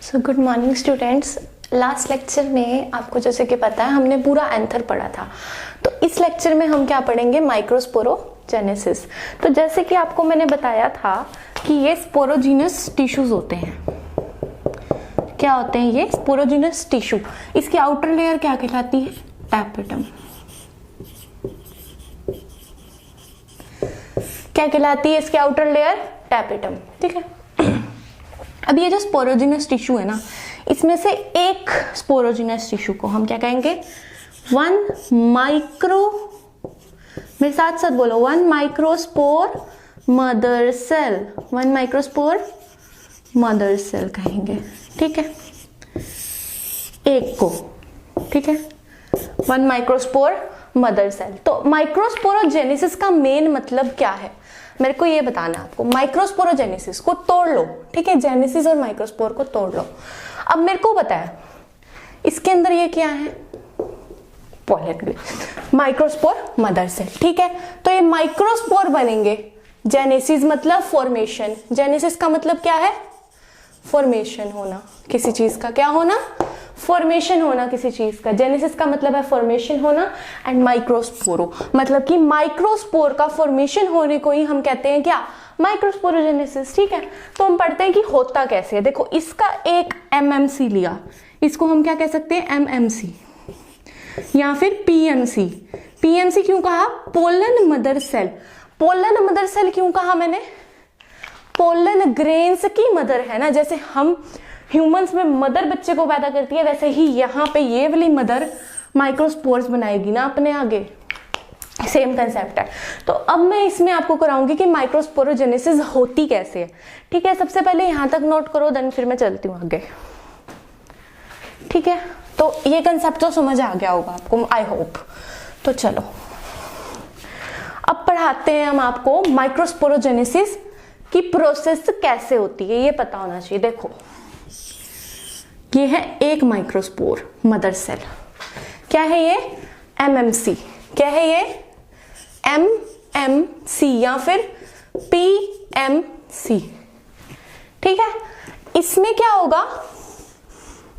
So good morning students. Last lecture में आपको जैसे कि पता है हमने पूरा एंथर पढ़ा था, तो इस लेक्चर में हम क्या पढ़ेंगे, माइक्रोस्पोरोजेनेसिस। तो जैसे कि आपको मैंने बताया था कि ये स्पोरोजीनस टिश्यूज होते हैं। क्या होते हैं ये स्पोरोजीनस टिश्यू? इसकी आउटर लेयर क्या कहलाती है? टैपेटम। क्या कहलाती है इसकी आउटर लेयर? टैपेटम। ठीक है। अब ये जो स्पोरोजीनस टिश्यू है ना, इसमें से एक स्पोरोजीनस टिश्यू को हम क्या कहेंगे? मेरे साथ साथ बोलो, 1 microspore mother cell. 1 microspore mother cell कहेंगे। ठीक है, एक को। ठीक है, 1 माइक्रोस्पोर मदर सेल। तो माइक्रोस्पोरोजेनेसिस का मेन मतलब क्या है, मेरे को ये बताना है आपको। माइक्रोस्पोरोजेनेसिस को तोड़ लो, ठीक है, जेनेसिस और माइक्रोस्पोर को तोड़ लो। अब मेरे को बताया इसके अंदर ये क्या है, पॉलन, माइक्रोस्पोर मदर सेल। ठीक है, तो ये माइक्रोस्पोर बनेंगे। जेनेसिस मतलब फॉर्मेशन, जेनेसिस का मतलब क्या है? फॉर्मेशन होना किसी चीज का। क्या होना? फॉर्मेशन होना किसी चीज का। जेनेसिस का मतलब है फॉर्मेशन होना, एंड माइक्रोस्पोरो मतलब कि माइक्रोस्पोर का फॉर्मेशन होने को ही हम कहते हैं क्या? माइक्रोस्पोरोजेनेसिस। ठीक है, तो हम पढ़ते हैं कि होता कैसे है। देखो, इसका एक एमएमसी लिया, इसको हम क्या कह सकते हैं? एमएमसी या फिर पीएमसी। पीएमसी क्यों कहा? Pollen mother cell. Pollen mother cell क्यों कहा मैंने? पोलन ग्रेन्स की मदर है ना, जैसे हम ह्यूमंस में मदर बच्चे को पैदा करती है, वैसे ही यहाँ पे ये वाली मदर माइक्रोस्पोर्स बनाएगी ना अपने आगे। सेम कंसेप्ट है। तो अब मैं इसमें आपको कराऊंगी कि माइक्रोस्पोरोजेनेसिस होती कैसे है। ठीक है, सबसे पहले यहाँ तक नोट करो, देन फिर मैं चलती हूँ आगे। ठीक है, तो ये कंसेप्ट तो समझ आ गया होगा आपको, आई होप। तो चलो अब पढ़ाते हैं हम आपको माइक्रोस्पोरोजेनेसिस की प्रोसेस कैसे होती है, ये पता होना चाहिए। देखो, ये है एक माइक्रोस्पोर मदर सेल। क्या है ये? एमएमसी। क्या है ये? एमएमसी या फिर पीएमसी। ठीक है, इसमें क्या होगा?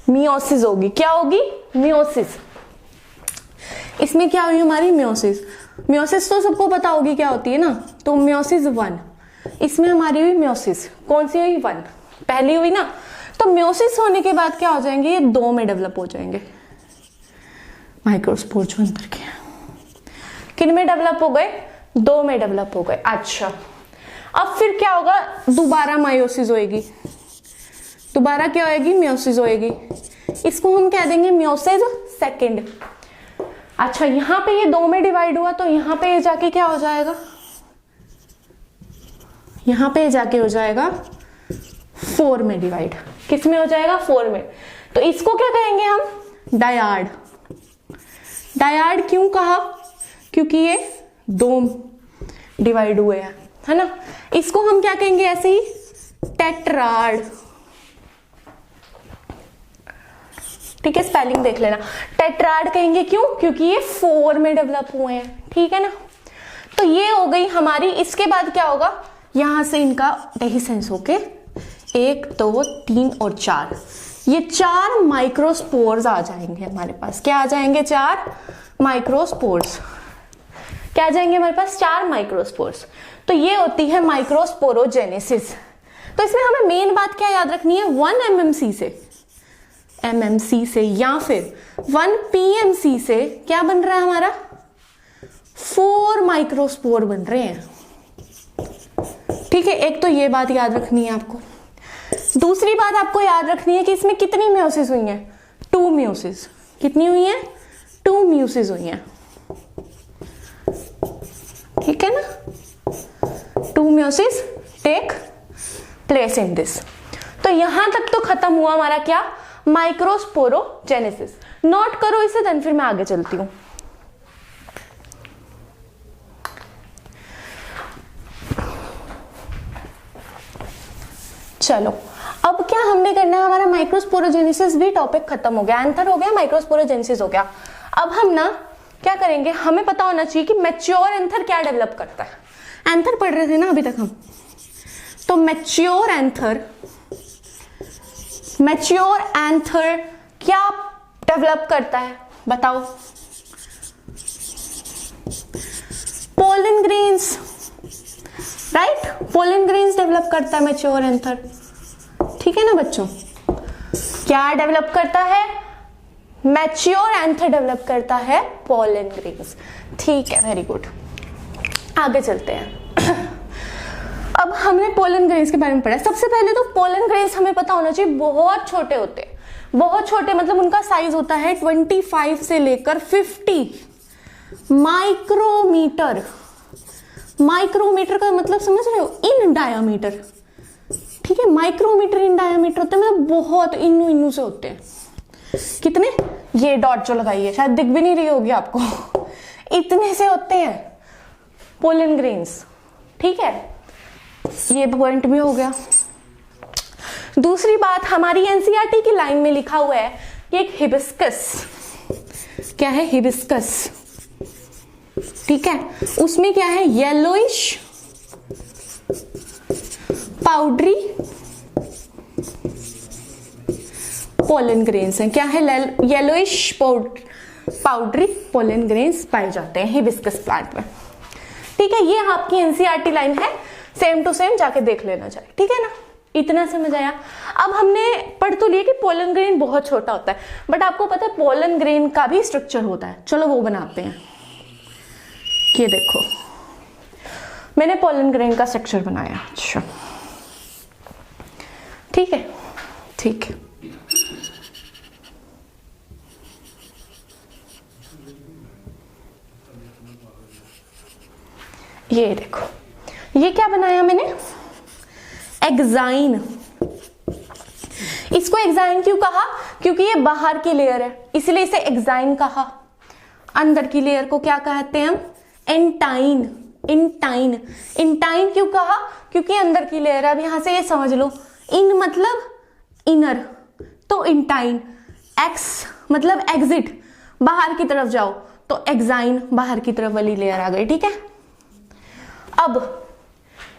मियोसिस होगी। क्या होगी? मियोसिस। इसमें क्या हुई हमारी? मियोसिस। मियोसिस तो सबको पता होगी क्या होती है ना, तो मियोसिस 1। इसमें हमारी हुई मियोसिस, कौन सी हुई? 1, पहली हुई ना। तो मियोसिस होने के बाद क्या हो जाएंगे? ये 2 में डेवलप हो जाएंगे माइक्रोस्पोर जो अंदर के। किन में डेवलप हो गए? 2 में डेवलप हो गए। अच्छा, अब फिर क्या होगा? दोबारा मायोसिस होएगी। दोबारा क्या होएगी? मियोसिस होएगी। इसको हम कह देंगे मियोसिस सेकंड। अच्छा, यहां पे ये 2 में डिवाइड हुआ, तो यहां पे ये जाके क्या हो जाएगा? यहां पे जाके हो जाएगा 4 में डिवाइड। किस में हो जाएगा? 4 में। तो इसको क्या कहेंगे हम? डायाड। डायाड क्यों कहा? क्योंकि ये 2 डिवाइड हुए हैं, है ना। इसको हम क्या कहेंगे ऐसे ही? टेट्राड। ठीक है, स्पेलिंग देख लेना। टेट्राड कहेंगे क्यों? क्योंकि ये 4 में डेवलप हुए हैं। ठीक है ना। तो ये हो गई हमारी। इसके बाद क्या होगा? यहां से इनका डेहिसेंस होके 1 2 3 और 4, ये 4 माइक्रोस्पोर्स आ जाएंगे हमारे पास। क्या आ जाएंगे? 4 माइक्रोस्पोर्स। क्या आ जाएंगे हमारे पास? 4 माइक्रोस्पोर्स। तो ये होती है माइक्रोस्पोरोजेनेसिस। तो इसमें हमें मेन बात क्या याद रखनी है? 1 एमएमसी से या फिर 1 पीएमसी से क्या बन रहा है हमारा? 4 माइक्रोस्पोर बन रहे हैं। ठीक है, एक तो ये बात याद रखनी है आपको। दूसरी बात आपको याद रखनी है कि इसमें कितनी मियोसिस हुई है? 2 मियोसिस। कितनी हुई है? 2 मियोसिस हुई है। ठीक है ना, 2 meiosis take place in this. तो यहां तक तो खत्म हुआ हमारा क्या? माइक्रोस्पोरोजेनेसिस। नोट करो इसे, देन फिर मैं आगे चलती हूं। चलो, अब क्या हमने करना है? हमारा माइक्रोस्पोरोजेनेसिस भी टॉपिक खत्म हो गया। एंथर हो गया, माइक्रोस्पोरोजेनेसिस हो गया। अब हम ना क्या करेंगे? हमें पता होना चाहिए कि मैच्योर एंथर क्या डेवलप करता है। एंथर पढ़ रहे थे ना अभी तक हम, तो मैच्योर एंथर मैच्योर एंथर क्या डेवलप करता है बताओ? Pollen grains, right? Pollen grains develop करता है मैच्योर एंथर, ठीक है ना बच्चों? क्या डेवलप करता है? मैच्योर एंथर डेवलप करता है पोलन ग्रेन्स, ठीक है, वेरी गुड। आगे चलते हैं। अब हमने पोलन ग्रेन्स के बारे में पढ़ा। सबसे पहले तो पोलन ग्रेन्स हमें पता होना चाहिए बहुत छोटे होते हैं, बहुत छोटे, मतलब उनका साइज होता है 25 से लेकर 50 माइक्रोमीटर। माइक्रोमीटर का मतलब समझ रहे हो? इन डायामीटर, ठीक है? माइक्रोमीटर इन डायामीटर होते हैं, मतलब बहुत इन्नू इन्नू से होते हैं। कितने? ये डॉट जो लगाई है शायद दिख भी नहीं रही होगी आपको, इतने से होते हैं पोलन ग्रेन्स, ठीक है? ये पॉइंट भी हो गया। दूसरी बात, हमारी एनसीईआरटी की लाइन में लिखा हुआ है कि एक हिबिस्कस, क्या है? हिबिस्कस, ठीक है? उसमें क्या है? येलोइश पाउडरी पोलन ग्रेन्स हैं। क्या है? येलोइश पाउडरी पोलन ग्रेन्स पाए जाते हैं हिबिस्कस प्लांट में, ठीक है? ये आपकी एनसीईआरटी लाइन है, सेम टू सेम जाके देख लेना चाहिए, ठीक है ना? इतना समझ आया? अब हमने पढ़ तो लिया कि पोलन ग्रेन बहुत छोटा होता है, बट आपको पता है पोलन ग्रेन का भी स्ट्रक्चर होता है। चलो वो बनाते हैं। ये देखो, मैंने पोलन ग्रेन का स्ट्रक्चर बनाया। अच्छा, ठीक है, ठीक है। ये देखो, ये क्या बनाया मैंने? एक्साइन। इसको एक्साइन क्यों कहा? क्योंकि ये बाहर की लेयर है, इसलिए इसे एक्साइन कहा। अंदर की लेयर को क्या कहते हैं हम? एंटाइन। इंटाइन। इंटाइन क्यों कहा? क्योंकि अंदर की लेयर है। अब यहां से ये समझ लो, इन मतलब इनर, तो इंटाइन। एक्स मतलब एग्जिट, बाहर की तरफ जाओ, तो एक्साइन, बाहर की तरफ वाली लेयर आ गई, ठीक है? अब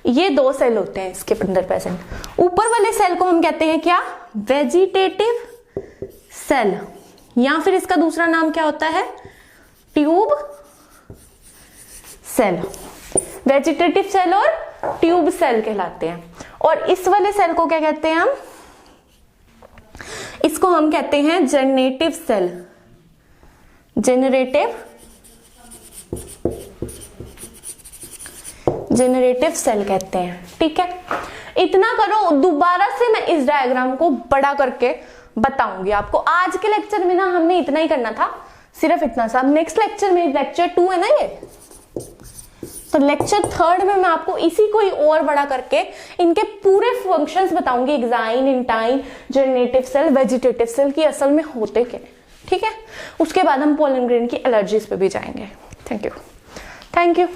ये दो सेल होते हैं इसके अंदर प्रेजेंट। ऊपर वाले सेल को हम कहते हैं क्या? वेजिटेटिव सेल, या फिर इसका दूसरा नाम क्या होता है? Tube cell. वेजिटेटिव सेल और ट्यूब सेल कहलाते हैं। और इस वाले सेल को क्या कहते हैं हम? इसको हम कहते हैं जनरेटिव सेल। जेनरेटिव सेल कहते हैं, ठीक है? इतना करो, दोबारा से मैं इस डायग्राम को बड़ा करके बताऊंगी आपको। आज के लेक्चर में ना हमने इतना ही करना था, सिर्फ इतना सा। नेक्स्ट लेक्चर में, लेक्चर 2 है ना ये, तो लेक्चर 3 में मैं आपको इसी को ही और बड़ा करके इनके पूरे फंक्शंस बताऊंगी। Exine, intine, generative cell, vegetative cell की असल में होते क्या, ठीक है? उसके बाद हम पोलन ग्रेन की एलर्जीज पे भी जाएंगे। Thank you.